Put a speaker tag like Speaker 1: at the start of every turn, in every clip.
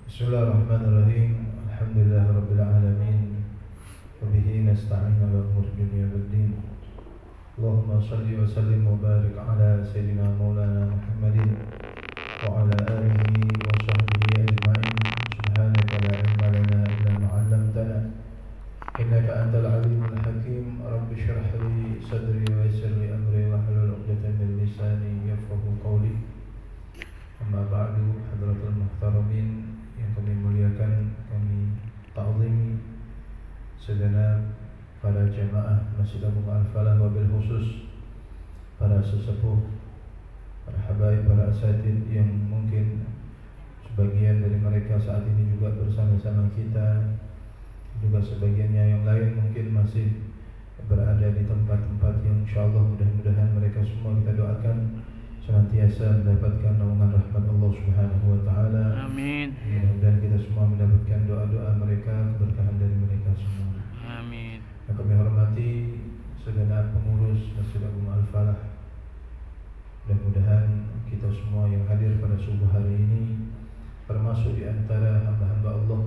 Speaker 1: Bismillahirrahmanirrahim. Alhamdulillahirabbil alamin. Wa bihi nasta'inu ala umuri dunya waddin. Allahumma shalli wa sallim wa barik ala sayyidina maulana Muhammadin wa ala alihi wa sahbihi ajma'in. Subhanaka la ilma lana illa ma 'allamtana innaka antal alimul hakim. Rabbi shrah li sadri wa yassir li amri wa hlul 'uqdatam min lisani yafqahu qawli. Amma ba'du, hadratul muhtaramin yang kami muliakan, kami ta'zimi segenap para jamaah Masjid Agung Al-Falah, wabil khusus para sesepuh, para habaib, para asatid yang mungkin sebagian dari mereka saat ini juga bersama-sama kita, juga sebagiannya yang lain mungkin masih berada di tempat-tempat yang insyaallah mudah-mudahan mereka semua kita doakan senantiasa mendapatkan naungan rahmat Allah Subhanahu wa taala.
Speaker 2: Amin.
Speaker 1: Mudah-mudahan kita semua mendapatkan doa-doa mereka, keberkahan dari mereka semua.
Speaker 2: Amin.
Speaker 1: Yang kami hormati segenap pengurus Masjid Agung Al-Falah. Mudah-mudahan kita semua yang hadir pada subuh hari ini termasuk di antara hamba-hamba Allah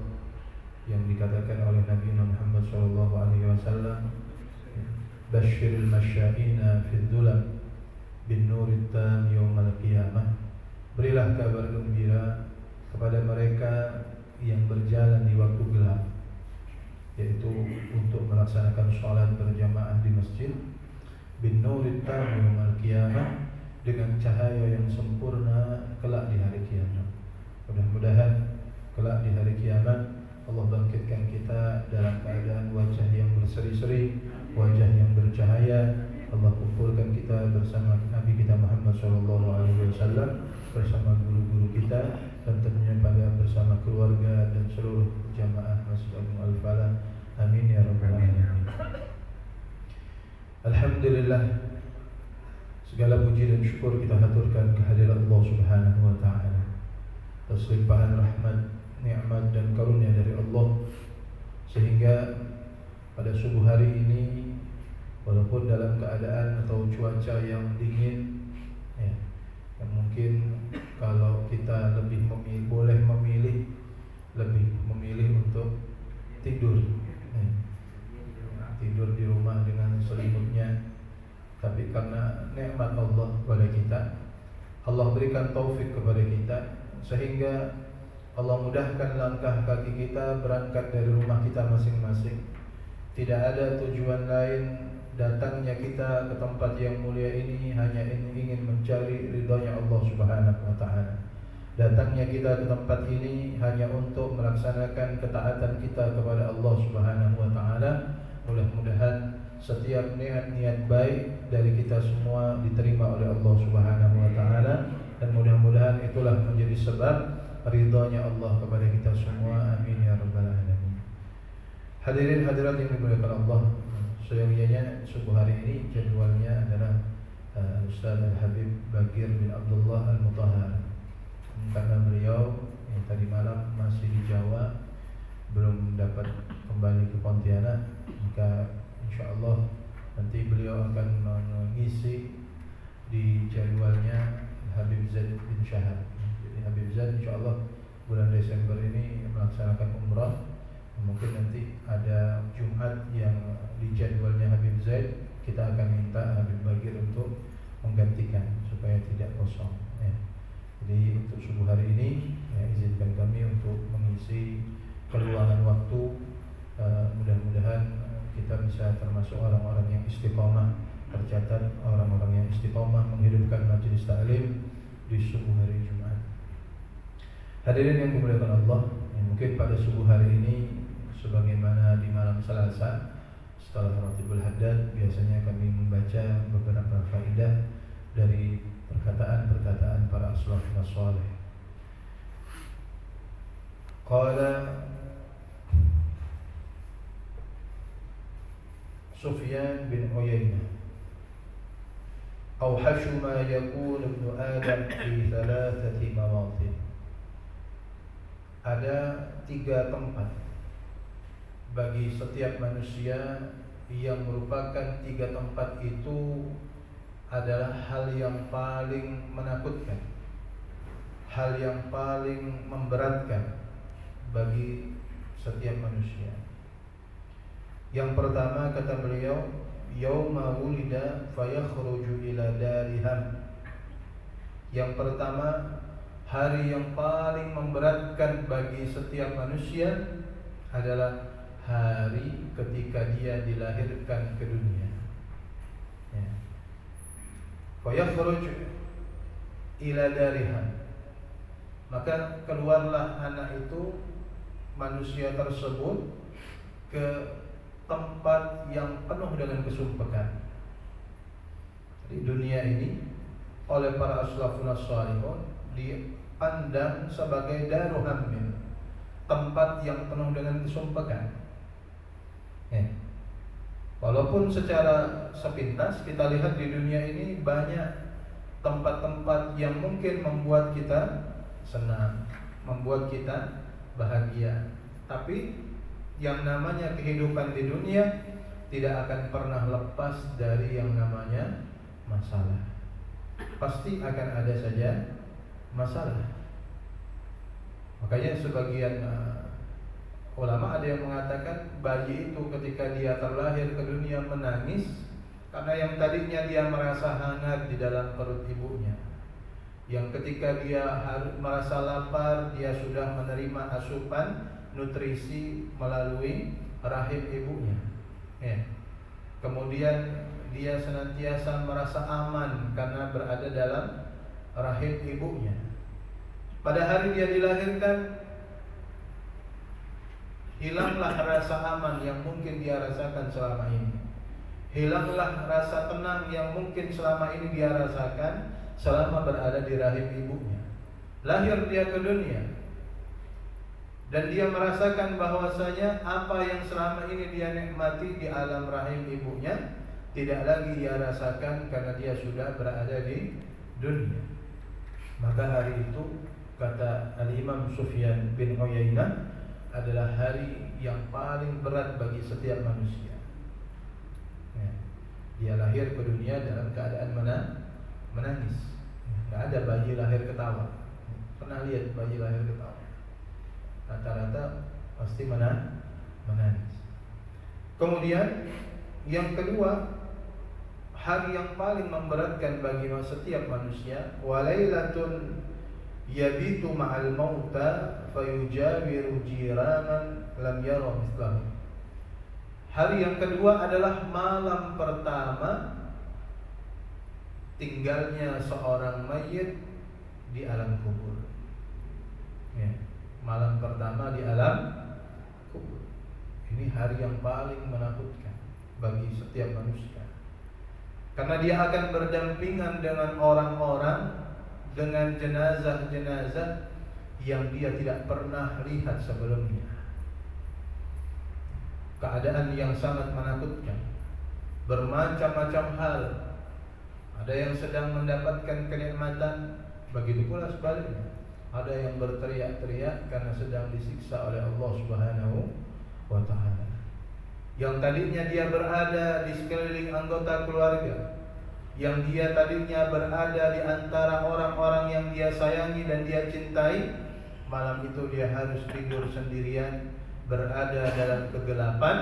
Speaker 1: yang dikatakan oleh Nabi Muhammad SAW, Basyiril masyaina fid dhulam bin nurit tam yaumal qiyamah. Berilah kabar gembira kepada mereka yang berjalan di waktu gelap, yaitu untuk melaksanakan sholat berjamaah di masjid, bin nurit tam yaumal qiyamah, dengan cahaya yang sempurna kelak di hari kiamat. Mudah-mudahan kelak di hari kiamat Allah bangkitkan kita dalam keadaan wajah yang berseri-seri, wajah yang bercahaya. Allah kumpulkan kita bersama Nabi kita Muhammad SAW, bersama guru-guru kita, dan tentunya pada bersama keluarga dan seluruh jamaah Masjid Agung Al-Falah. Amin ya rabbal alamin. Alhamdulillah, segala puji dan syukur kita haturkan kehadirat Allah Subhanahu wa taala atas limpahan rahmat, nikmat dan karunia dari Allah, sehingga pada subuh hari ini, walaupun dalam keadaan atau cuaca yang dingin, ya, yang mungkin kalau kita boleh memilih, lebih memilih untuk tidur, ya, tidur di rumah dengan selimutnya. Tapi karena nikmat Allah kepada kita, Allah berikan taufik kepada kita, sehingga Allah mudahkan langkah kaki kita berangkat dari rumah kita masing-masing. Tidak ada tujuan lain datangnya kita ke tempat yang mulia ini hanya ingin mencari ridhonya Allah Subhanahu wa taala. Datangnya kita ke tempat ini hanya untuk melaksanakan ketaatan kita kepada Allah Subhanahu wa taala. Mudah-mudahan setiap niat-niat baik dari kita semua diterima oleh Allah Subhanahu wa taala, dan mudah-mudahan itulah menjadi sebab ridhonya Allah kepada kita semua. Amin ya rabbal alamin. Hadirin hadirat yang dimuliakan Allah, seyogyanya subuh hari ini jadwalnya adalah Ustaz Al-Habib Bagir bin Abdullah Al-Mutahhar. Karena beliau yang tadi malam masih di Jawa, belum dapat kembali ke Pontianak, maka insyaallah nanti beliau akan mengisi di jadwalnya Habib Zaid bin Syahab. Jadi Habib Zaid insyaallah bulan Desember ini melaksanakan umrah. Mungkin nanti ada Jumat yang di jadwalnya Habib Zaid, kita akan minta Habib Bagir untuk menggantikan supaya tidak kosong, ya. Jadi untuk subuh hari ini, ya, izinkan kami untuk mengisi keluangan waktu. Mudah-mudahan kita bisa termasuk orang-orang yang istiqomah, tercatat orang-orang yang istiqomah menghidupkan majelis taklim di subuh hari Jumat. Hadirin yang dimuliakan Allah, ya, mungkin pada subuh hari ini, sebagaimana di malam Selasa setelah Ratibul Haddad, biasanya kami membaca beberapa faidah dari perkataan-perkataan para salafus saleh. Qala Sufyan bin Uyainah, awhashu ma yakun ibnu Adam fi thalathati mawatin. Ada 3 tempat bagi setiap manusia yang merupakan 3 tempat itu adalah hal yang paling menakutkan, hal yang paling memberatkan, bagi setiap manusia. Yang pertama kata beliau, yauma wulida fayakhruju ila dariham. Yang pertama, hari yang paling memberatkan bagi setiap manusia adalah hari ketika dia dilahirkan ke dunia. Ya. Fayakhruju ila dariham. Maka keluarlah anak itu, manusia tersebut, ke tempat yang penuh dengan kesumpahan. Di dunia ini oleh para aslafun as-salihun dipandang sebagai daru hammin, tempat yang penuh dengan kesumpahan. Walaupun secara sepintas kita lihat di dunia ini banyak tempat-tempat yang mungkin membuat kita senang, membuat kita bahagia, tapi yang namanya kehidupan di dunia tidak akan pernah lepas dari yang namanya masalah. Pasti akan ada saja masalah. Makanya sebagian ulama ada yang mengatakan bayi itu ketika dia terlahir ke dunia menangis karena yang tadinya dia merasa hangat di dalam perut ibunya, yang ketika dia merasa lapar dia sudah menerima asupan nutrisi melalui rahim ibunya. Kemudian dia senantiasa merasa aman karena berada dalam rahim ibunya. Pada hari dia dilahirkan, hilanglah rasa aman yang mungkin dia rasakan selama ini. Hilanglah rasa tenang yang mungkin selama ini dia rasakan selama berada di rahim ibunya. Lahir dia ke dunia, dan dia merasakan bahwasanya apa yang selama ini dia nikmati di alam rahim ibunya tidak lagi dia rasakan karena dia sudah berada di dunia. Maka hari itu, kata Al-Imam Sufyan bin Uyainah, adalah hari yang paling berat bagi setiap manusia. Dia lahir ke dunia dalam keadaan menangis. Tidak ada bayi lahir ketawa. Pernah lihat bayi lahir ketawa? Rata-rata pasti menangis. Kemudian yang kedua, hari yang paling memberatkan bagi setiap manusia, walailatun yabitu ma'al mauta fayujawiru jiranan lam yara mislahu. Hari yang kedua adalah malam pertama tinggalnya seorang mayit di alam kubur. Malam pertama di alam kubur. Ini hari yang paling menakutkan bagi setiap manusia, karena dia akan berdampingan dengan orang-orang, dengan jenazah-jenazah yang dia tidak pernah lihat sebelumnya. Keadaan yang sangat menakutkan, bermacam-macam hal. Ada yang sedang mendapatkan kenikmatan, begitu pula sebaliknya. Ada yang berteriak-teriak karena sedang disiksa oleh Allah Subhanahu wa ta'ala. Yang tadinya dia berada di sekeliling anggota keluarga, yang dia tadinya berada di antara orang-orang yang dia sayangi dan dia cintai, malam itu dia harus tidur sendirian, berada dalam kegelapan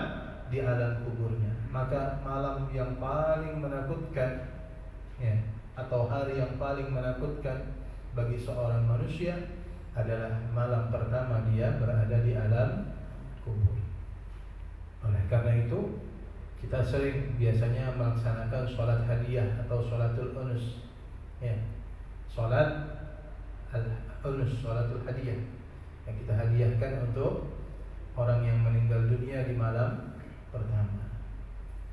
Speaker 1: di alam kuburnya. Maka malam yang paling menakutkan, atau hari yang paling menakutkan bagi seorang manusia adalah malam pertama dia berada di alam kubur. Oleh karena itu, kita sering biasanya melaksanakan sholat hadiah atau sholatul unus. Sholat al-unus, sholatul hadiah, yang kita hadiahkan untuk orang yang meninggal dunia di malam pertama.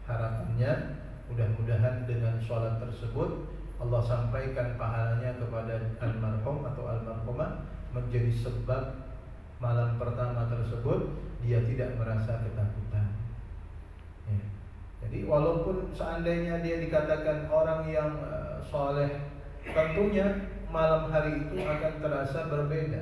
Speaker 1: Harapannya mudah-mudahan dengan sholat tersebut Allah sampaikan pahalanya kepada almarhum atau almarhumah, menjadi sebab malam pertama tersebut dia tidak merasa ketakutan. Jadi walaupun seandainya dia dikatakan orang yang soleh, tentunya malam hari itu akan terasa berbeda,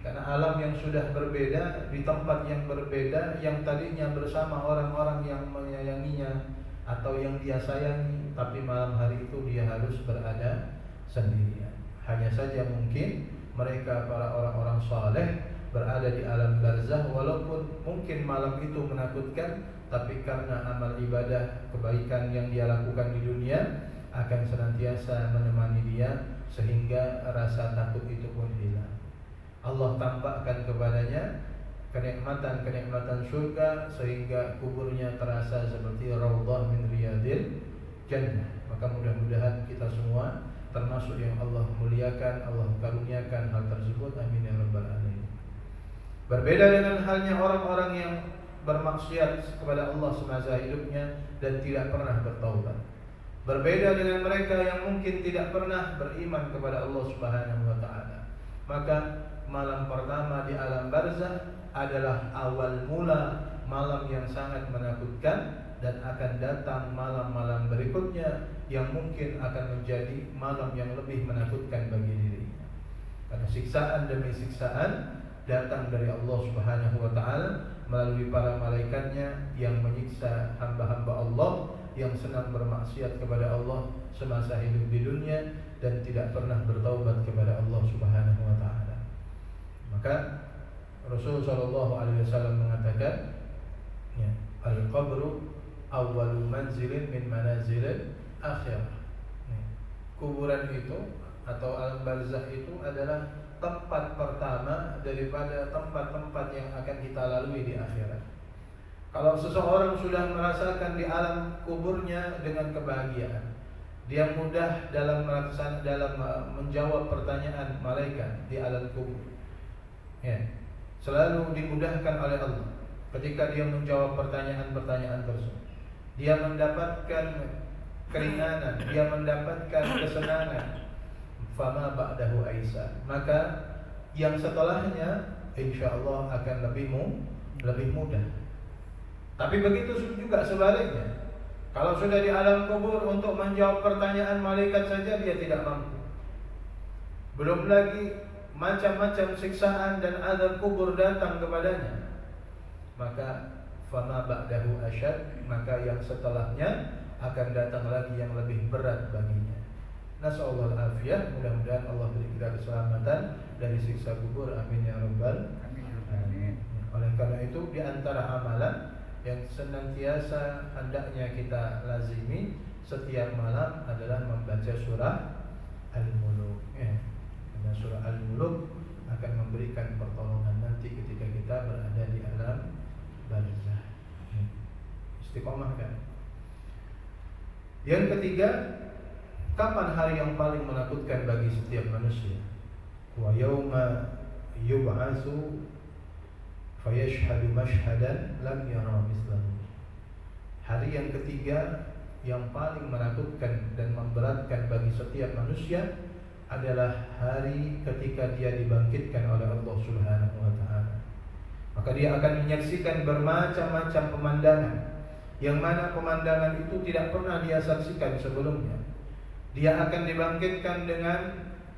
Speaker 1: karena alam yang sudah berbeda, di tempat yang berbeda, yang tadinya bersama orang-orang yang menyayanginya atau yang dia sayangi, tapi malam hari itu dia harus berada sendirian. Hanya saja mungkin mereka para orang-orang saleh berada di alam barzah, walaupun mungkin malam itu menakutkan, tapi karena amal ibadah kebaikan yang dia lakukan di dunia akan senantiasa menemani dia, sehingga rasa takut itu pun hilang. Allah tampakkan kepadanya kenikmatan-kenikmatan surga, sehingga kuburnya terasa seperti raudhah min riyadil jannah. Maka mudah-mudahan kita semua termasuk yang Allah muliakan, Allah karuniakan hal tersebut. Amin ya rabbal alamin. Berbeda dengan halnya orang-orang yang bermaksiat kepada Allah semasa hidupnya dan tidak pernah bertaubat. Berbeda dengan mereka yang mungkin tidak pernah beriman kepada Allah Subhanahu wa taala. Maka malam pertama di alam barzah adalah awal mula malam yang sangat menakutkan, dan akan datang malam-malam berikutnya yang mungkin akan menjadi malam yang lebih menakutkan bagi dirinya. Karena siksaan demi siksaan datang dari Allah Subhanahu wa taala melalui para malaikatnya yang menyiksa hamba-hamba Allah yang senang bermaksiat kepada Allah semasa hidup di dunia dan tidak pernah bertaubat kepada Allah Subhanahu wa taala. Maka Rasul sallallahu alaihi wasallam mengatakan, ya, al-qabru awwalu manzilin min manazilil akhirah. Kuburan itu atau alam barzah itu adalah tempat pertama daripada tempat-tempat yang akan kita lalui di akhirat. Kalau seseorang sudah merasakan di alam kuburnya dengan kebahagiaan, dia mudah dalam menjawab pertanyaan malaikat di alam kubur. Ya, selalu dimudahkan oleh Allah ketika dia menjawab pertanyaan-pertanyaan tersebut. Dia mendapatkan keringanan, dia mendapatkan kesenangan. Fama ba'dahu aisa. Maka yang setelahnya insyaallah akan lebih mudah. Tapi begitu juga sebaliknya. Kalau sudah di alam kubur untuk menjawab pertanyaan malaikat saja dia tidak mampu. Belum lagi macam-macam siksaan dan azab kubur datang kepadanya. Maka fama ba'dahu asyad, maka yang setelahnya akan datang lagi yang lebih berat baginya. Nasallahu al-afiyah, mudah-mudahan Allah beri kita keselamatan dari siksa kubur. Amin ya rabbal alamin. Oleh karena itu di antara amalan yang senantiasa hendaknya kita lazimi setiap malam adalah membaca surah Al-Muluk. Karena surah Al-Muluk akan memberikan pertolongan nanti ketika kita berada di alam barzah. Istiqomah kan. Yang ketiga, kapan hari yang paling menakutkan bagi setiap manusia? Wa yauma yub'atsu fayashhadu mashhadan lam yara mislahu. Hari yang ketiga yang paling menakutkan dan memberatkan bagi setiap manusia adalah hari ketika dia dibangkitkan oleh Allah Subhanahu wa taala. Maka dia akan menyaksikan bermacam-macam pemandangan, yang mana pemandangan itu tidak pernah dia saksikan sebelumnya. Dia akan dibangkitkan dengan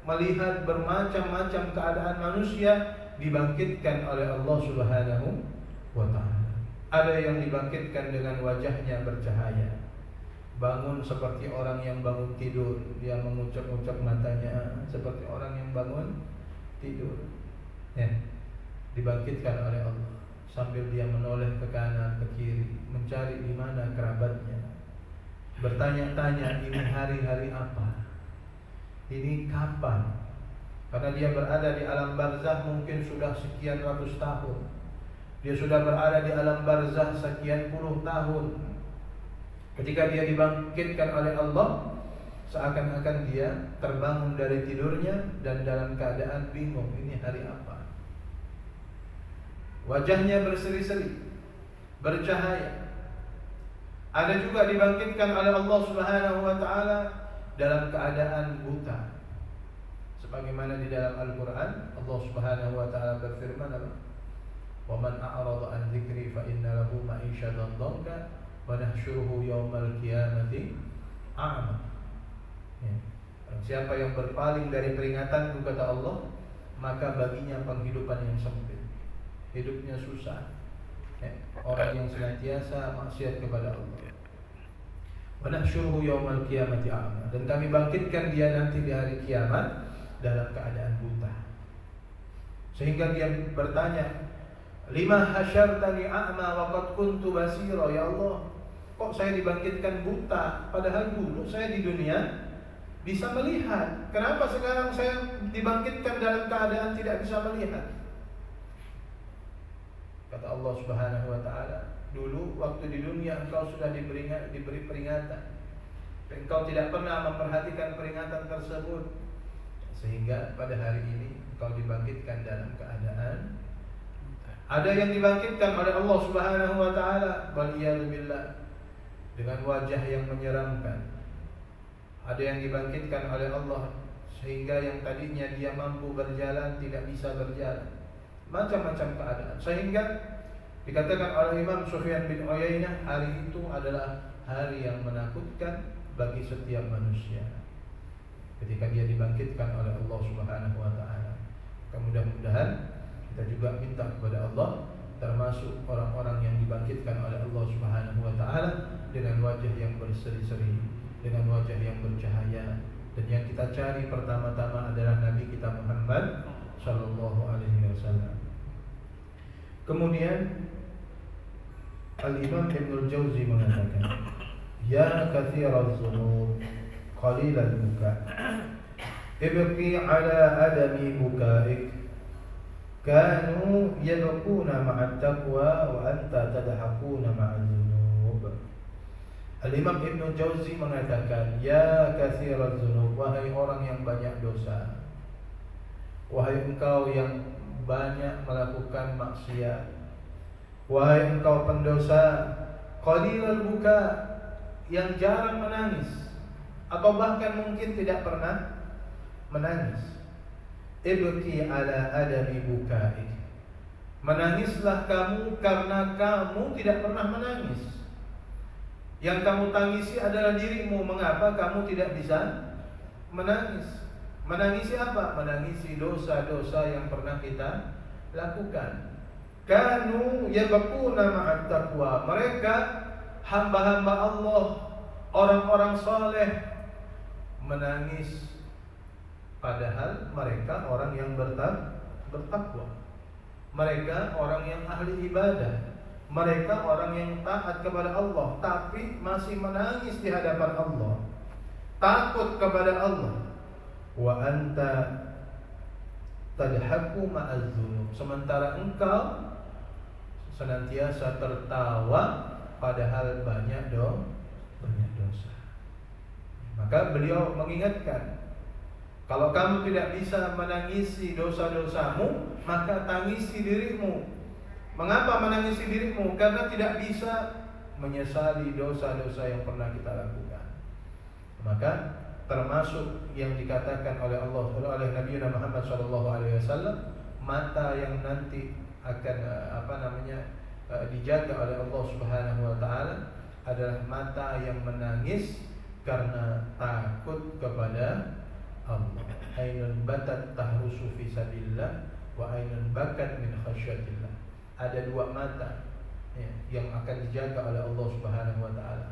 Speaker 1: melihat bermacam-macam keadaan manusia dibangkitkan oleh Allah Subhanahu wa taala. Ada yang dibangkitkan dengan wajahnya bercahaya, bangun seperti orang yang bangun tidur, dia mengucap-ucap matanya seperti orang yang bangun tidur. Ya, dibangkitkan oleh Allah sambil dia menoleh ke kanan ke kiri mencari di mana kerabatnya. Bertanya-tanya, ini hari-hari apa? Ini kapan? Karena dia berada di alam barzah mungkin sudah sekian ratus tahun. Dia sudah berada di alam barzah sekian puluh tahun. Ketika dia dibangkitkan oleh Allah, seakan-akan dia terbangun dari tidurnya dan dalam keadaan bingung, ini hari apa? Wajahnya berseri-seri, bercahaya. Ada juga dibangkitkan oleh Allah Subhanahu wa taala dalam keadaan buta. Sebagaimana di dalam Al-Qur'an Allah Subhanahu wa taala berfirman, "Wa man a'rada an dzikri fa inna lahu ma'isyatan dhanka wa nahsyuruhu yaumal qiyamati a'ma." Ya. Siapa yang berpaling dari peringatanku, kata Allah, maka baginya penghidupan yang sempit. Hidupnya susah. Orang yang senantiasa maksiat kepada Allah. Wa nahsyuruhu yaumal qiyamati a'ma, dan kami bangkitkan dia nanti di hari kiamat dalam keadaan buta. Sehingga dia bertanya, lima hasyartani a'ma wa qad kuntu basira, ya Allah, kok saya dibangkitkan buta padahal dulu saya di dunia bisa melihat. Kenapa sekarang saya dibangkitkan dalam keadaan tidak bisa melihat? Kata Allah Subhanahu wa taala, dulu waktu di dunia engkau sudah diberi peringatan, engkau tidak pernah memperhatikan peringatan tersebut, sehingga pada hari ini engkau dibangkitkan dalam keadaan. Ada yang dibangkitkan oleh Allah Subhanahu wa taala, waliyadzubillah, dengan wajah yang menyeramkan. Ada yang dibangkitkan oleh Allah sehingga yang tadinya dia mampu berjalan tidak bisa berjalan. Macam-macam keadaan. Sehingga dikatakan oleh Imam Sufyan bin Uyainah, hari itu adalah hari yang menakutkan bagi setiap manusia ketika dia dibangkitkan oleh Allah Subhanahu wa taala. Mudah-mudahan kita juga minta kepada Allah termasuk orang-orang yang dibangkitkan oleh Allah Subhanahu wa taala dengan wajah yang berseri-seri, dengan wajah yang bercahaya. Dan yang kita cari pertama-tama adalah Nabi kita Muhammad sallallahu alaihi wasallam. Kemudian Al-Imam Ibnul Jauzi mengatakan, ya kathiraz dzunub qalilal buka, ibqi ala adami bukaik, kanu yabquna ma'at taqwa wa anta tadhakuna ma'al dzunub. Al-Imam Ibnu Jauzi mengatakan, ya kathiraz dzunub, wahai orang yang banyak dosa, wahai engkau yang banyak melakukan maksiat, wahai engkau pendosa, qalilal buka, yang jarang menangis atau bahkan mungkin tidak pernah menangis. Ibki ala adami bukai, menangislah kamu karena kamu tidak pernah menangis. Yang kamu tangisi adalah dirimu. Mengapa kamu tidak bisa menangis? Menangisi apa? Menangisi dosa-dosa yang pernah kita lakukan. Kanu yabquna ma'at taqwa, mereka hamba-hamba Allah, orang-orang saleh, menangis padahal mereka orang yang bertakwa. Mereka orang yang ahli ibadah, mereka orang yang taat kepada Allah, tapi masih menangis di hadapan Allah, takut kepada Allah. Wa anta tadhaku ma'az dzunub, sementara engkau senantiasa tertawa padahal banyak dosa. Maka beliau mengingatkan, kalau kamu tidak bisa menangisi dosa-dosamu, maka tangisi dirimu. Mengapa menangisi dirimu? Karena tidak bisa menyesali dosa-dosa yang pernah kita lakukan. Maka termasuk yang dikatakan oleh Allah, oleh Nabi Muhammad SAW, mata yang nanti akan dijaga oleh Allah Subhanahu wa taala adalah mata yang menangis karena takut kepada Allah. Ainun batat tahrusu fi sabilillah wa ainun bakat min khasyatillah. Ada dua mata yang akan dijaga oleh Allah Subhanahu wa taala.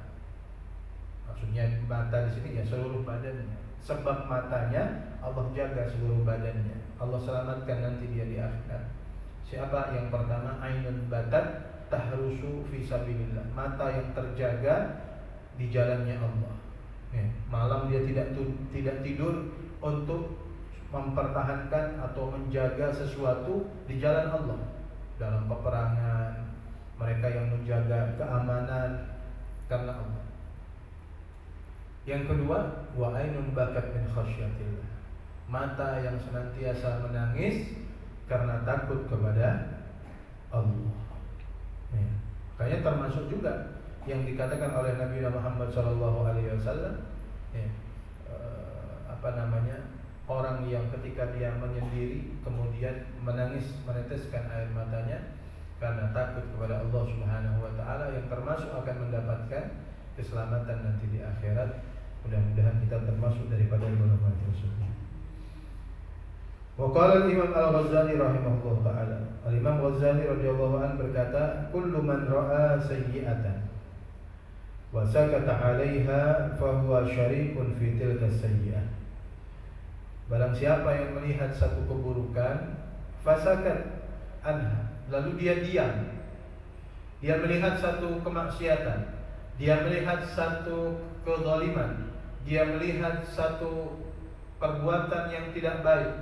Speaker 1: Maksudnya mata di sini ya seluruh badannya. Sebab matanya Allah jaga seluruh badannya. Allah selamatkan nanti dia di akhirat. Siapa? Yang pertama, ainun batat tahrusu fi sabilillah, mata yang terjaga di jalannya Allah. Malam dia tidak tidur untuk mempertahankan atau menjaga sesuatu di jalan Allah. Dalam peperangan, mereka yang menjaga keamanan karena Allah. Yang kedua, wa ainun bakat min khasyatillah, mata yang senantiasa menangis karena takut kepada Allah. Makanya termasuk juga yang dikatakan oleh Nabi Muhammad SAW, orang yang ketika dia menyendiri kemudian menangis, meneteskan air matanya karena takut kepada Allah Subhanahu wa taala, yang termasuk akan mendapatkan keselamatan nanti di akhirat. Mudah-mudahan kita termasuk daripada golongan tersebut. Wa qala al-Imam Al-Ghazali rahimahullah taala, Al-Imam Ghazali radhiyallahu anhu berkata, kullu man ra'a sayyi'atan wa sakata 'alaiha fa huwa syarikun fi tilka sayyi'ah. Barang siapa yang melihat satu keburukan fasakat anha, lalu dia diam. Dia melihat satu kemaksiatan, dia melihat satu kezaliman, dia melihat satu perbuatan yang tidak baik.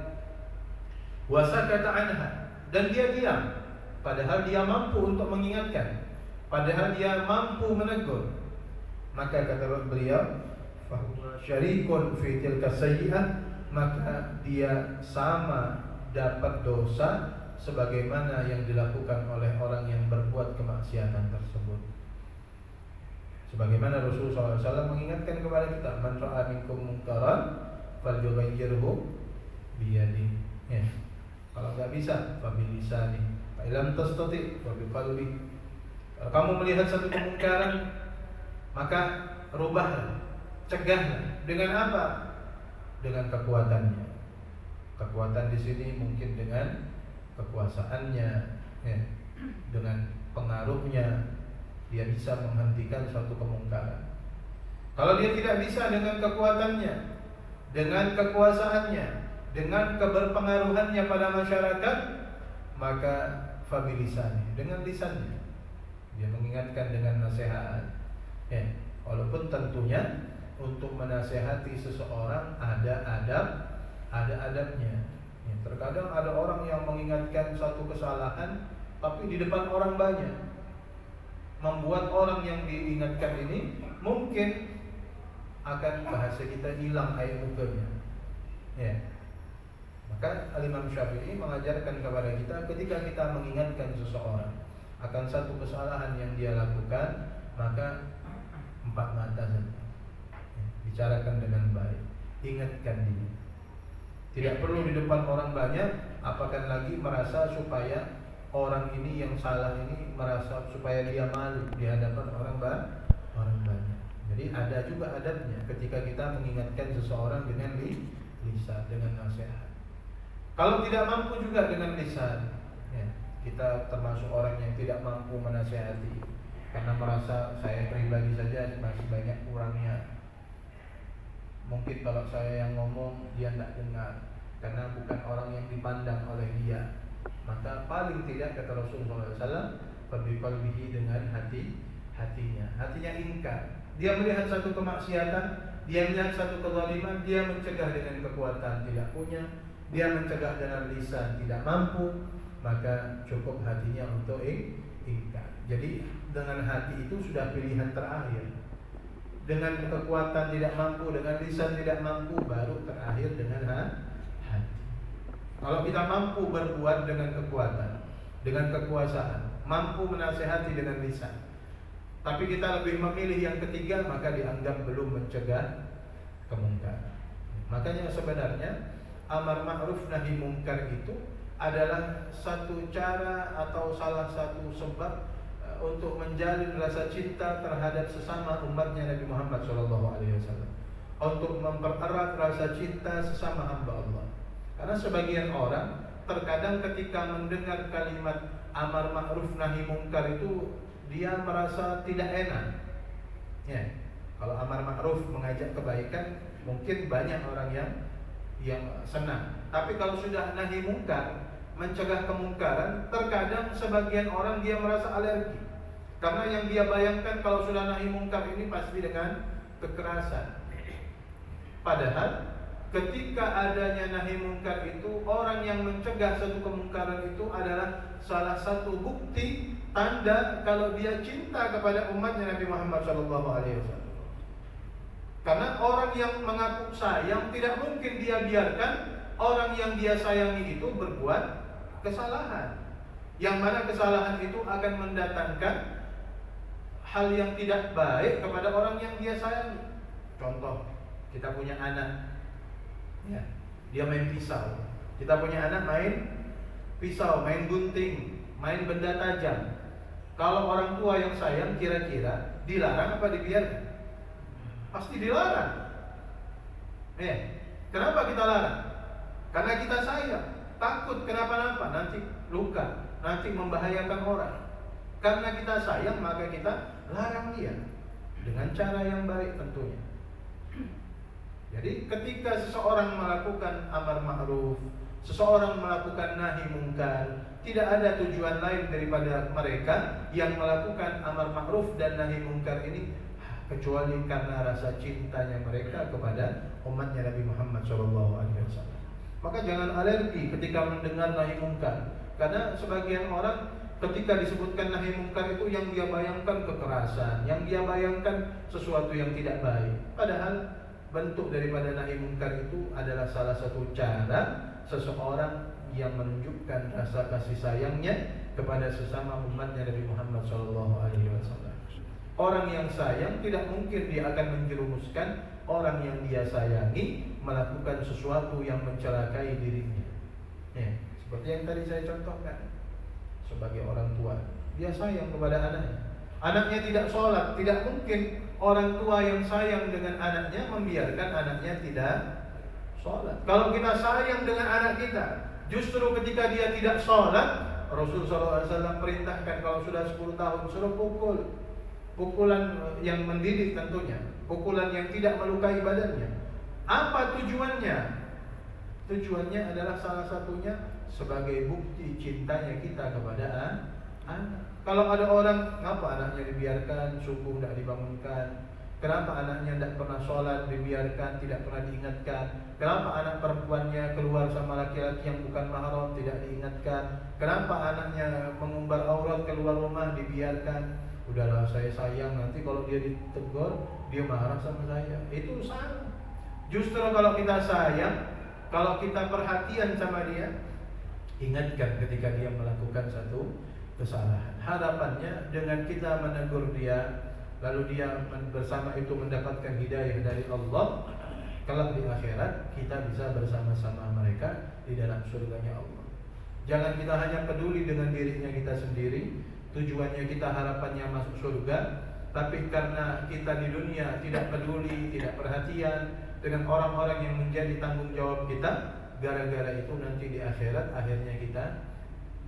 Speaker 1: Wasakata anha, dan dia diam, padahal dia mampu untuk mengingatkan, padahal dia mampu menegur. Maka kata beliau, fahuwa syarikun fi tilka sayyi'ah, maka dia sama dapat dosa sebagaimana yang dilakukan oleh orang yang berbuat kemaksiatan tersebut. Sebagaimana Rasulullah SAW mengingatkan kepada kita, man ra'a minkum munkaran falyughayyirhu biyadihi. Ya. Kalau enggak bisa, fa bilisani, fa illam tastati fa biqalbi. Kalau kamu melihat satu kemungkaran, maka rubahlah, cegahlah. Dengan apa? Dengan kekuatannya. Kekuatan di sini mungkin dengan kekuasaannya, ya, dengan pengaruhnya, dia bisa menghentikan suatu kemungkaran. Kalau dia tidak bisa dengan kekuatannya, dengan kekuasaannya, dengan keberpengaruhannya pada masyarakat, maka fabilisani, dengan lisannya dia mengingatkan dengan nasihat. Ya, walaupun tentunya untuk menasehati seseorang ada adabnya. Ya, terkadang ada orang yang mengingatkan satu kesalahan tapi di depan orang banyak, membuat orang yang diingatkan ini mungkin akan, bahasa kita, hilang air mukanya. Ya. Maka Al-Imam Syafi'i mengajarkan kepada kita, ketika kita mengingatkan seseorang akan satu kesalahan yang dia lakukan, maka 4 mata saja. Ya, bicarakan dengan baik, ingatkan dia. Tidak perlu di depan orang banyak, apakah lagi merasa supaya orang ini yang salah ini merasa supaya dia malu di hadapan orang banyak. Jadi ada juga adabnya ketika kita mengingatkan seseorang dengan lisan, dengan nasihat. Kalau tidak mampu juga dengan lisan, ya, kita termasuk orang yang tidak mampu menasihati karena merasa saya pribadi saja masih banyak kurangnya. Mungkin kalau saya yang ngomong dia tidak dengar karena bukan orang yang dipandang oleh dia. Maka paling tidak, kata Rasulullah SAW, fabiqalbihi, dengan hatinya ingkar. Dia melihat satu kemaksiatan, dia melihat satu kezaliman, dia mencegah dengan kekuatan tidak punya, dia mencegah dengan lisan tidak mampu, maka cukup hatinya untuk ingkar. Jadi dengan hati itu sudah pilihan terakhir. Dengan kekuatan tidak mampu, dengan lisan tidak mampu, baru terakhir dengan hati. Kalau kita mampu berbuat dengan kekuatan, dengan kekuasaan, mampu menasehati dengan lisan, tapi kita lebih memilih yang ketiga, maka dianggap belum mencegah kemungkaran. Makanya sebenarnya amar ma'ruf nahi mungkar itu adalah satu cara atau salah satu sebab untuk menjalin rasa cinta terhadap sesama umatnya Nabi Muhammad SAW, untuk mempererat rasa cinta sesama hamba Allah. Karena sebagian orang terkadang ketika mendengar kalimat amar ma'ruf nahi mungkar itu dia merasa tidak enak. Ya, kalau amar ma'ruf mengajak kebaikan mungkin banyak orang yang senang. Tapi kalau sudah nahi mungkar, mencegah kemungkaran, terkadang sebagian orang dia merasa alergi. Karena yang dia bayangkan kalau sudah nahi mungkar ini pasti dengan kekerasan. Padahal ketika adanya nahi mungkar itu, orang yang mencegah satu kemungkaran itu adalah salah satu bukti tanda kalau dia cinta kepada umatnya Nabi Muhammad SAW. Karena orang yang mengaku sayang tidak mungkin dia biarkan orang yang dia sayangi itu berbuat kesalahan, yang mana kesalahan itu akan mendatangkan hal yang tidak baik kepada orang yang dia sayangi. Contoh, kita punya anak, ya, dia main pisau. Kita punya anak main pisau, main gunting, main benda tajam. Kalau orang tua yang sayang, kira-kira dilarang apa dibiarkan? Pasti dilarang. Kenapa kita larang? Karena kita sayang, takut kenapa-napa, nanti luka, nanti membahayakan orang. Karena kita sayang, maka kita larang dia dengan cara yang baik tentunya. Jadi ketika seseorang melakukan amar ma'ruf, Seseorang melakukan nahi mungkar, tidak ada tujuan lain daripada mereka yang melakukan amar ma'ruf dan nahi mungkar ini kecuali karena rasa cintanya mereka kepada umatnya Nabi Muhammad SAW. Maka jangan alergi ketika mendengar nahi mungkar, karena sebagian orang ketika disebutkan nahi mungkar itu yang dia bayangkan kekerasan, yang dia bayangkan sesuatu yang tidak baik. Padahal bentuk daripada nahi mungkar itu adalah salah satu cara seseorang yang menunjukkan rasa kasih sayangnya kepada sesama umatnya Nabi Muhammad SAW. Orang yang sayang tidak mungkin dia akan menjerumuskan orang yang dia sayangi melakukan sesuatu yang mencelakai dirinya. Ya, seperti yang tadi saya contohkan. Sebagai orang tua, dia sayang kepada anaknya. Anaknya tidak sholat, tidak mungkin orang tua yang sayang dengan anaknya membiarkan anaknya tidak sholat. Kalau kita sayang dengan anak kita, justru ketika dia tidak sholat, Rasulullah SAW perintahkan kalau sudah 10 tahun suruh pukul. Pukulan yang mendidik tentunya, pukulan yang tidak melukai badannya. Apa tujuannya? Tujuannya adalah salah satunya sebagai bukti cintanya kita kepada anak. Kalau ada orang, ngapa anaknya dibiarkan subuh tidak dibangunkan? Kenapa anaknya tidak pernah sholat, dibiarkan, tidak pernah diingatkan? Kenapa anak perempuannya keluar sama laki-laki yang bukan mahram, tidak diingatkan? Kenapa anaknya mengumbar aurat keluar rumah, dibiarkan? Udahlah, saya sayang, nanti kalau dia ditegur, dia marah sama saya. Itu salah. Justru kalau kita sayang, kalau kita perhatian sama dia, ingatkan ketika dia melakukan satu kesalahan. Harapannya dengan kita menegur dia, lalu dia bersama itu mendapatkan hidayah dari Allah, kalau di akhirat kita bisa bersama-sama mereka di dalam surganya Allah. Jangan kita hanya peduli dengan dirinya kita sendiri, tujuannya kita harapannya masuk surga, tapi karena kita di dunia tidak peduli, tidak perhatian dengan orang-orang yang menjadi tanggung jawab kita, gara-gara itu nanti di akhirat akhirnya kita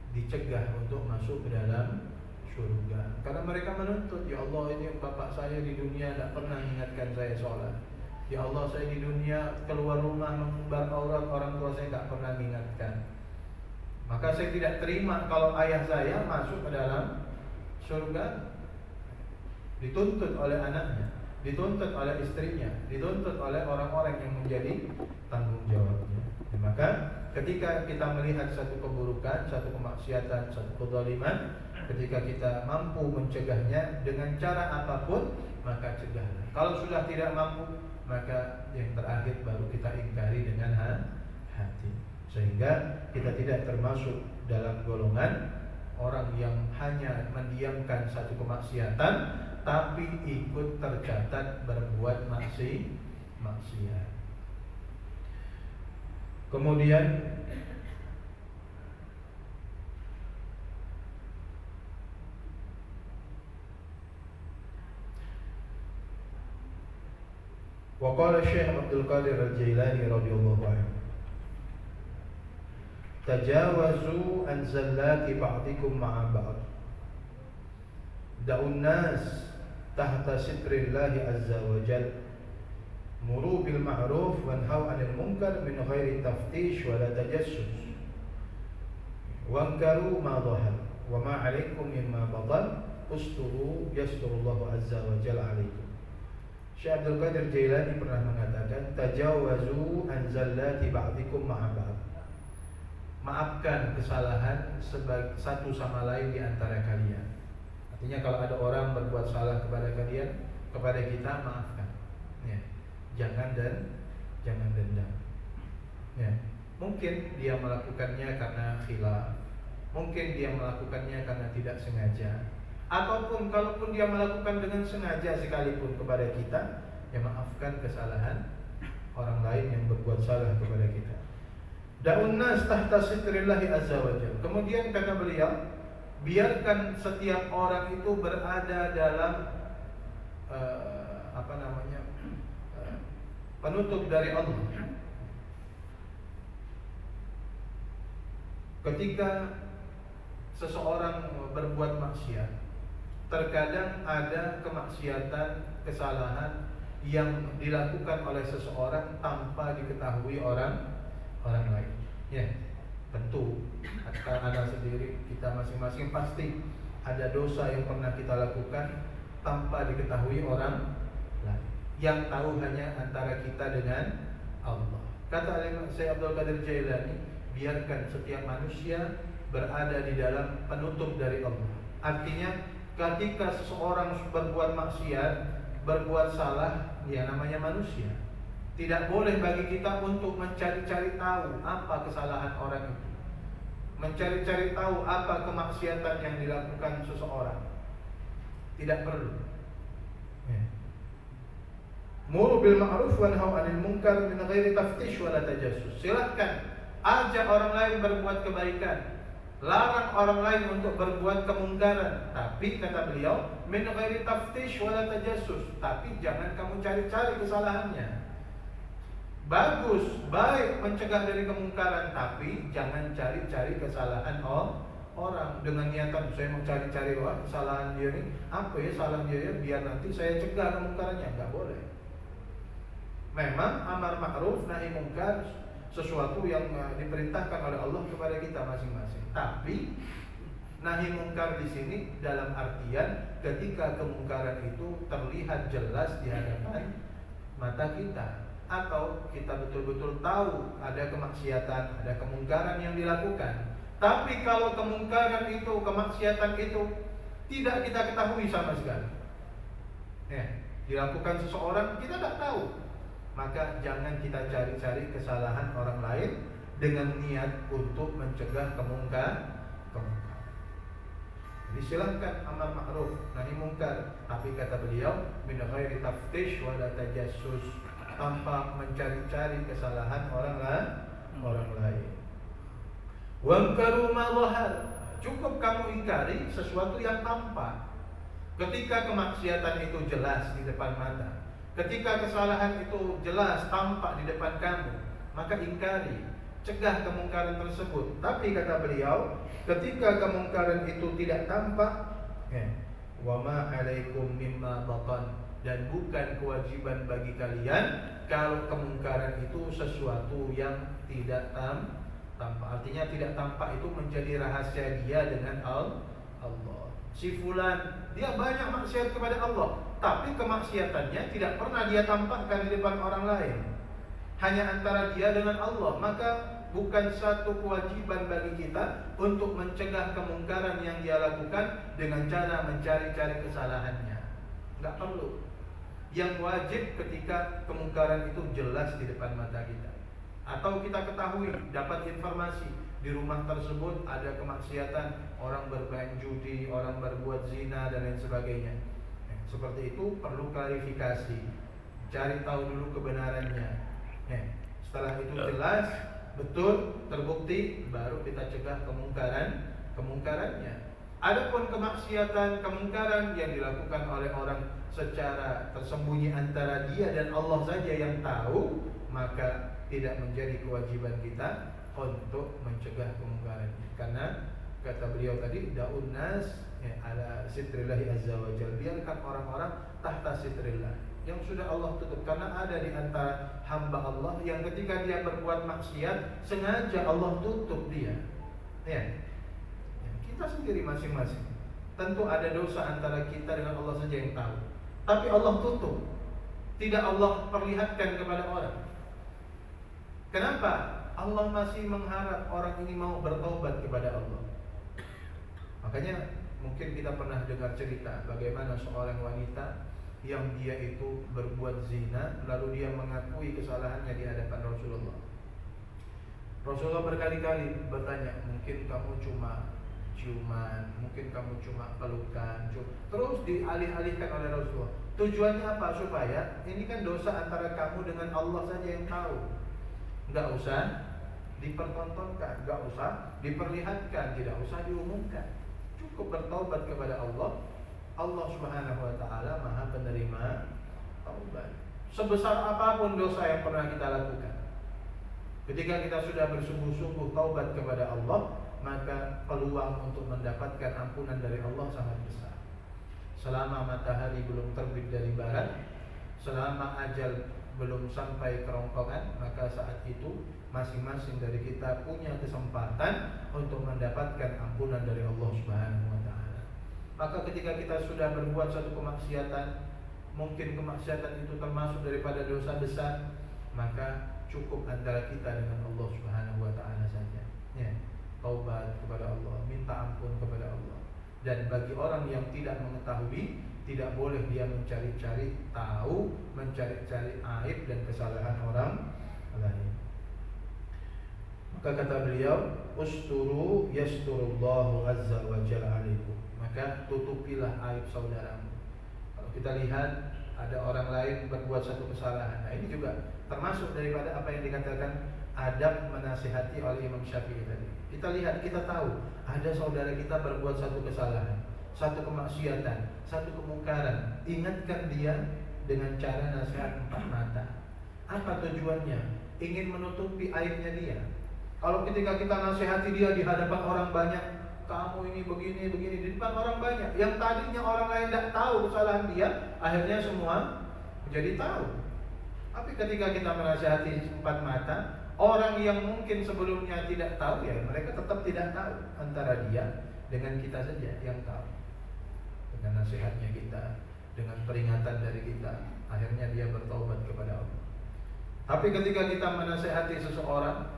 Speaker 1: dicegah untuk masuk ke dalam surga. Karena mereka menuntut, ya Allah, ini bapak saya di dunia tidak pernah mengingatkan saya sholat. Ya Allah, saya di dunia keluar rumah mengumbar aurat, orang tua saya tidak pernah mengingatkan. Maka saya tidak terima kalau ayah saya masuk ke dalam surga. Dituntut oleh anaknya, dituntut oleh istrinya, dituntut oleh orang-orang yang menjadi tanggung jawabnya. Maka ketika kita melihat satu keburukan, satu kemaksiatan, satu kezaliman, ketika kita mampu mencegahnya dengan cara apapun, maka cegahlah. Kalau sudah tidak mampu, maka yang terakhir baru kita ingkari dengan hati. Sehingga kita tidak termasuk dalam golongan orang yang hanya mendiamkan satu kemaksiatan tapi ikut tercatat berbuat maksiat. Kemudian waqala Syekh Abdul Qadir Al-Jailani radhiyallahu anhu, tajawazu an zallati ba'dikum ma'a ba'd, da'un nas tahta sitrillahi azza wa jal, muru bil ma'ruf wanhaw 'anil munkar min ghairi taftish wa la tajassus, wankaru ma dhahar wa ma 'alaikum mimma batan usturu yasturullahu azza wa jalla 'alaikum. Syekh Abdul Qadir Jailani pernah mengatakan, tajawazu an zallati ba'dikum ma'a ba'd, maafkan kesalahan satu sama lain di antara kalian. Artinya kalau ada orang berbuat salah kepada kalian, kepada kita, maafkan. Ya. Jangan dendam. Ya. Mungkin dia melakukannya karena khilaf, mungkin dia melakukannya karena tidak sengaja, ataupun kalaupun dia melakukan dengan sengaja sekalipun kepada kita, ya maafkan kesalahan orang lain yang berbuat salah kepada kita. Da'un nas tahta sitrillahi azza wa jalla. Kemudian kata beliau, biarkan setiap orang itu berada dalam penutup dari Allah. Ketika seseorang berbuat maksiat, terkadang ada kemaksiatan, kesalahan yang dilakukan oleh seseorang tanpa diketahui orang lain. Ya, tentu Anda sendiri, kita masing-masing pasti ada dosa yang pernah kita lakukan tanpa diketahui orang lain. Yang tahu hanya antara kita dengan Allah. Kata Syekh Abdul Qadir Jailani, biarkan setiap manusia berada di dalam penutup dari Allah. Artinya ketika seseorang berbuat maksiat, berbuat salah, ya namanya manusia. Tidak boleh bagi kita untuk mencari-cari tahu apa kesalahan orang itu, mencari-cari tahu apa kemaksiatan yang dilakukan seseorang. Tidak perlu. Muru bil ma'ruf wa nahu 'anil munkar min ghairi taftish wa la tajassus. Silakan ajak orang lain berbuat kebaikan, larang orang lain untuk berbuat kemungkaran, tapi kata beliau min ghairi taftish wa la tajassus, tapi jangan kamu cari-cari kesalahannya. Bagus, baik mencegah dari kemungkaran, tapi jangan cari-cari kesalahan orang dengan niatan saya mau cari-cari kesalahan dia ini apa ya, salah dia biar nanti saya cegah kemungkarannya. Enggak boleh. Memang amar ma'ruf nahi mungkar sesuatu yang diperintahkan oleh Allah kepada kita masing-masing. Tapi nahi mungkar di sini dalam artian ketika kemungkaran itu terlihat jelas di hadapan mata kita, atau kita betul-betul tahu ada kemaksiatan, ada kemungkaran yang dilakukan. Tapi kalau kemungkaran itu, kemaksiatan itu tidak kita ketahui sama sekali, ya, dilakukan seseorang kita tidak tahu, maka jangan kita cari-cari kesalahan orang lain dengan niat untuk mencegah kemungkaran. Jadi silakan amar ma'ruf nahi mungkar, tapi kata beliau min ghairi taftish wa la tajassus, tanpa mencari-cari kesalahan orang lain. Wangkaru ma zahar, cukup kamu ingkari sesuatu yang tampak. Ketika kemaksiatan itu jelas di depan mata, ketika kesalahan itu jelas tampak di depan kamu, maka ingkari, cegah kemungkaran tersebut. Tapi kata beliau, ketika kemungkaran itu tidak tampak, wa ma 'alaikum mimma batan, dan bukan kewajiban bagi kalian kalau kemungkaran itu sesuatu yang tidak tampak. Artinya tidak tampak itu menjadi rahasia dia dengan Allah. Si fulan dia banyak maksiat kepada Allah, tapi kemaksiatannya tidak pernah dia tampakkan di depan orang lain, hanya antara dia dengan Allah. Maka bukan satu kewajiban bagi kita untuk mencegah kemungkaran yang dia lakukan dengan cara mencari-cari kesalahannya. Enggak perlu. Yang wajib ketika kemungkaran itu jelas di depan mata kita, atau kita ketahui, dapat informasi di rumah tersebut ada kemaksiatan, orang bermain judi, orang berbuat zina dan lain sebagainya. Seperti itu perlu klarifikasi, cari tahu dulu kebenarannya. Setelah itu jelas, betul, terbukti, baru kita cegah kemungkarannya. Adapun kemaksiatan, kemungkaran yang dilakukan oleh orang secara tersembunyi antara dia dan Allah saja yang tahu, maka tidak menjadi kewajiban kita untuk mencegah kemungkaran. Karena kata beliau tadi, da'un nas ala sitrillahi azza wa jalla, biarkan orang-orang tahta sitrillah, yang sudah Allah tutup. Karena ada di antara hamba Allah yang ketika dia berbuat maksiat sengaja Allah tutup dia. Kita sendiri masing-masing tentu ada dosa antara kita dengan Allah saja yang tahu, tapi Allah tutup, tidak Allah perlihatkan kepada orang. Kenapa? Allah masih mengharap orang ini mau bertobat kepada Allah. Makanya mungkin kita pernah dengar cerita bagaimana seorang wanita yang dia itu berbuat zina, lalu dia mengakui kesalahannya di hadapan Rasulullah. Rasulullah berkali-kali bertanya, mungkin kamu cuma ciuman, mungkin kamu cuma pelukan, terus dialih-alihkan oleh Rasulullah. Tujuannya apa? Supaya ini kan dosa antara kamu dengan Allah saja yang tahu. Enggak usah dipertontonkan, enggak usah diperlihatkan, tidak usah diumumkan. Cukup bertaubat kepada Allah. Allah Subhanahu wa taala Maha penerima taubat. Sebesar apapun dosa yang pernah kita lakukan, ketika kita sudah bersungguh-sungguh taubat kepada Allah, maka peluang untuk mendapatkan ampunan dari Allah sangat besar. Selama matahari belum terbit dari barat, selama ajal belum sampai kerongkongan, maka saat itu masing-masing dari kita punya kesempatan untuk mendapatkan ampunan dari Allah Subhanahu wa taala. Maka ketika kita sudah berbuat satu kemaksiatan, mungkin kemaksiatan itu termasuk daripada dosa besar, maka cukup antara kita dengan Allah Subhanahu wa taala saja. Ya, taubat kepada Allah, minta ampun kepada Allah. Dan bagi orang yang tidak mengetahui, tidak boleh dia mencari-cari tahu, mencari-cari aib dan kesalahan orang lain. Maka kata beliau, usturu yasturullahu azza wa jalla alaikum. Maka tutupilah aib saudaramu. Kalau kita lihat ada orang lain berbuat satu kesalahan, nah ini juga termasuk daripada apa yang dikatakan adab menasihati oleh Imam Syafi'i tadi. Kita lihat, kita tahu ada saudara kita berbuat satu kesalahan, satu kemaksiatan, satu kemungkaran. Ingatkan dia dengan cara nasihat empat mata. Apa tujuannya? Ingin menutupi aibnya dia. Kalau ketika kita nasihati dia di hadapan orang banyak, kamu ini begini di depan orang banyak, yang tadinya orang lain tidak tahu kesalahan dia, akhirnya semua menjadi tahu. Tapi ketika kita menasihati empat mata, orang yang mungkin sebelumnya tidak tahu, ya mereka tetap tidak tahu. Antara dia dengan kita saja yang tahu. Dengan nasihatnya kita, dengan peringatan dari kita, akhirnya dia bertaubat kepada Allah. Tapi ketika kita menasihati seseorang,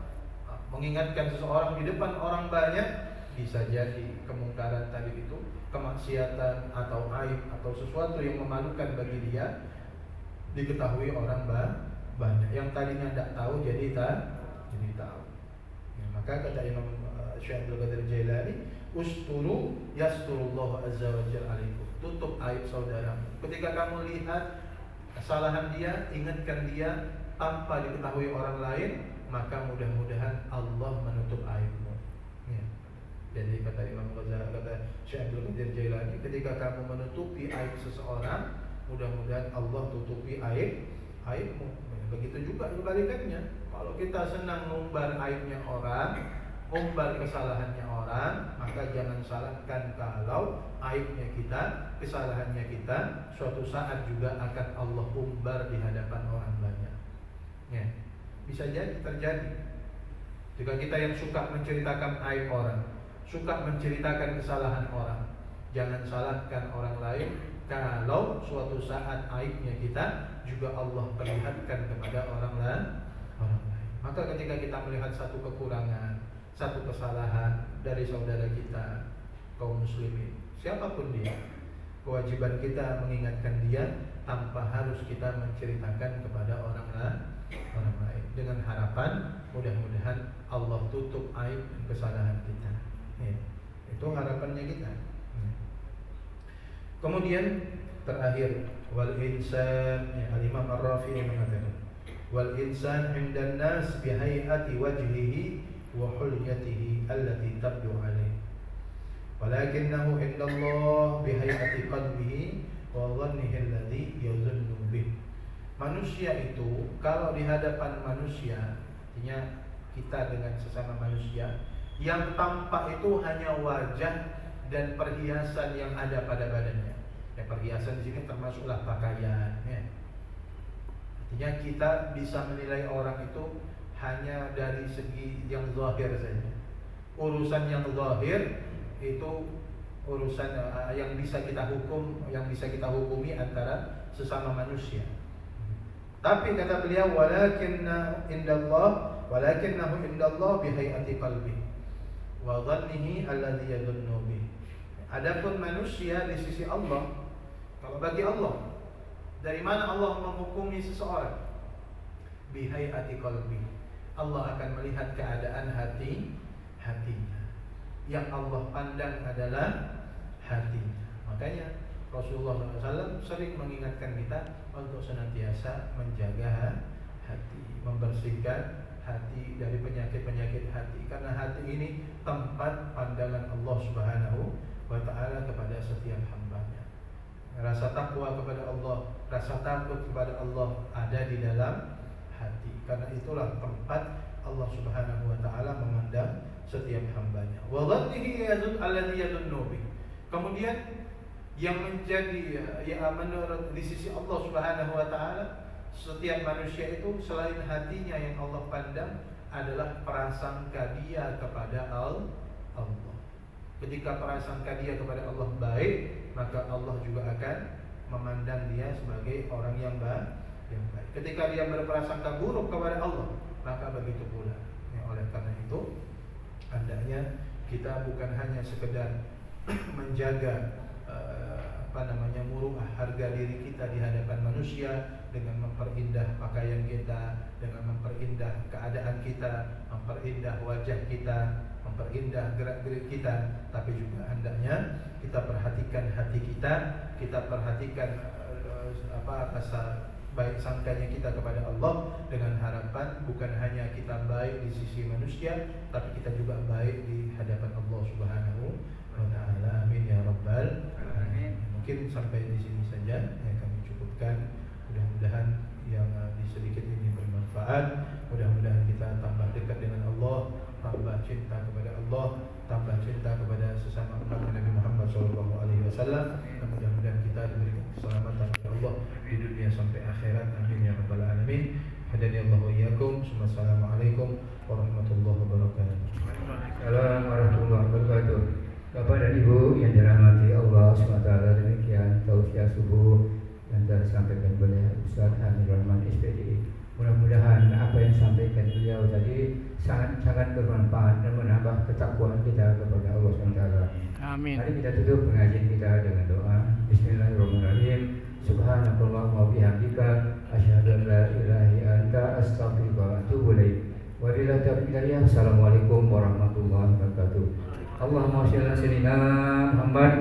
Speaker 1: mengingatkan seseorang di depan orang banyak, bisa jadi kemungkaran tadi itu, kemaksiatan atau aib atau sesuatu yang memalukan bagi dia diketahui orang banyak. Yang tadinya tidak tahu jadi tahu. Ya, maka kata Imam Syekh Abdul Qadir Jailani, usturu yasturullahu azza wa jalla alaikum. Tutup aib saudaramu. Ketika kamu lihat kesalahan dia, ingatkan dia tanpa diketahui orang lain, maka mudah-mudahan Allah menutup aibmu. Ya. Jadi kata Imam Ghazali, kata Syekh Abdul Qadir Jailani, ketika kamu menutupi aib seseorang, mudah-mudahan Allah tutupi aibmu. Begitu juga kebalikannya. Kalau kita senang ngumbar aibnya orang, ngumbar kesalahannya orang, maka jangan salahkan kalau aibnya kita, kesalahannya kita, suatu saat juga akan Allah umbar di hadapan orang banyak. Ya. Bisa jadi terjadi. Jika kita yang suka menceritakan aib orang, suka menceritakan kesalahan orang, jangan salahkan orang lain kalau suatu saat aibnya kita juga Allah perlihatkan kepada orang lain. Maka ketika kita melihat satu kekurangan, satu kesalahan dari saudara kita, kaum muslimin, siapapun dia, kewajiban kita mengingatkan dia tanpa harus kita menceritakan kepada orang lain, dengan harapan mudah-mudahan Allah tutup aib dan kesalahan kita. Ya, itu harapannya kita. Kemudian terakhir, wal insan, ya, Al-Imam Ar-Rafi'i mengatakan, wal insan 'indan nas bi hay'ati wajhihi wa hulyatihi allati tabdu 'alayhi, walakinahu 'inda Allah bi hay'ati qalbihi wa dhannihi alladhi yadhunnu bih. Manusia itu kalau di hadapan manusia, artinya kita dengan sesama manusia, yang tampak itu hanya wajah dan perhiasan yang ada pada badannya. Ya, perhiasan di sini termasuklah pakaian. Ya. Artinya kita bisa menilai orang itu hanya dari segi yang zahir saja. Urusan yang zahir itu urusan yang bisa kita hukum, yang bisa kita hukumi antara sesama manusia. Tapi kata beliau, walakinnahu indallah bihayati qalbi wa dhannihi alladhi yadhunnu bih. Adapun manusia di sisi Allah, kalau bagi Allah, dari mana Allah menghukumi seseorang? Bihayati qalbi. Allah akan melihat keadaan hatinya. Yang Allah pandang adalah hatinya. Makanya Rasulullah SAW sering mengingatkan kita untuk senantiasa menjaga hati, membersihkan hati dari penyakit-penyakit hati, karena hati ini tempat pandangan Allah Subhanahu wa ta'ala kepada setiap hambanya. Rasa takwa kepada Allah, rasa takut kepada Allah ada di dalam hati. Karena itulah tempat Allah Subhanahu wa ta'ala memandang setiap hambanya. Wa dhannihi alladhi yadhunnu bih. Kemudian yang menjadi menurut di sisi Allah Subhanahu wa ta'ala, Setiap manusia itu selain hatinya yang Allah pandang adalah prasangka dia kepada Allah. Ketika prasangka dia kepada Allah baik, maka Allah juga akan memandang dia sebagai orang yang baik. Ketika dia berprasangka buruk kepada Allah, maka begitu pula. Oleh karena itu, hendaknya kita bukan hanya sekedar menjaga muruah harga diri kita di hadapan manusia dengan memperindah pakaian kita, dengan memperindah keadaan kita, memperindah wajah kita, memperindah gerak-gerik kita, tapi juga hendaknya kita perhatikan hati kita perhatikan rasa baik sangkanya kita kepada Allah, dengan harapan bukan hanya kita baik di sisi manusia, tapi kita juga baik di hadapan Allah Subhanahu wa ta'ala. Amin ya rabbal alamin. Mungkin sampai di sini saja yang kami cukupkan. Mudah-mudahan yang sedikit ini bermanfaat. Mudah-mudahan kita tambah dekat dengan Allah, tambah cinta kepada Allah, tambah cinta kepada sesama umat Nabi Muhammad SAW. Dan mudah-mudahan kita diberikan keselamatan oleh Allah di dunia sampai akhirat. Amin ya rabbal alamin. Hadani Allah wa iyyakum. Assalamualaikum warahmatullahi wabarakatuh.
Speaker 2: Assalamualaikum warahmatullahi wabarakatuh. Bapak dan Ibu yang dirahmati Allah SWT, demikian tausiah subuh yang telah disampaikan oleh Ustaz Amir Rahman SPDI. Mudah-mudahan apa yang disampaikan beliau tadi sangat bermanfaat dan menambah ketakwaan kita kepada Allah SWT. Amin. Mari kita tutup pengajian kita dengan doa. Bismillahirrahmanirrahim. Subhanakallahumma wa bihamdika asyhadu an la ilaha illa anta astaghfiruka wa atubu ilaik. Wabillahi taufiq. Assalamualaikum warahmatullahi wabarakatuh. Allahumma shalli ala sayyidina Muhammad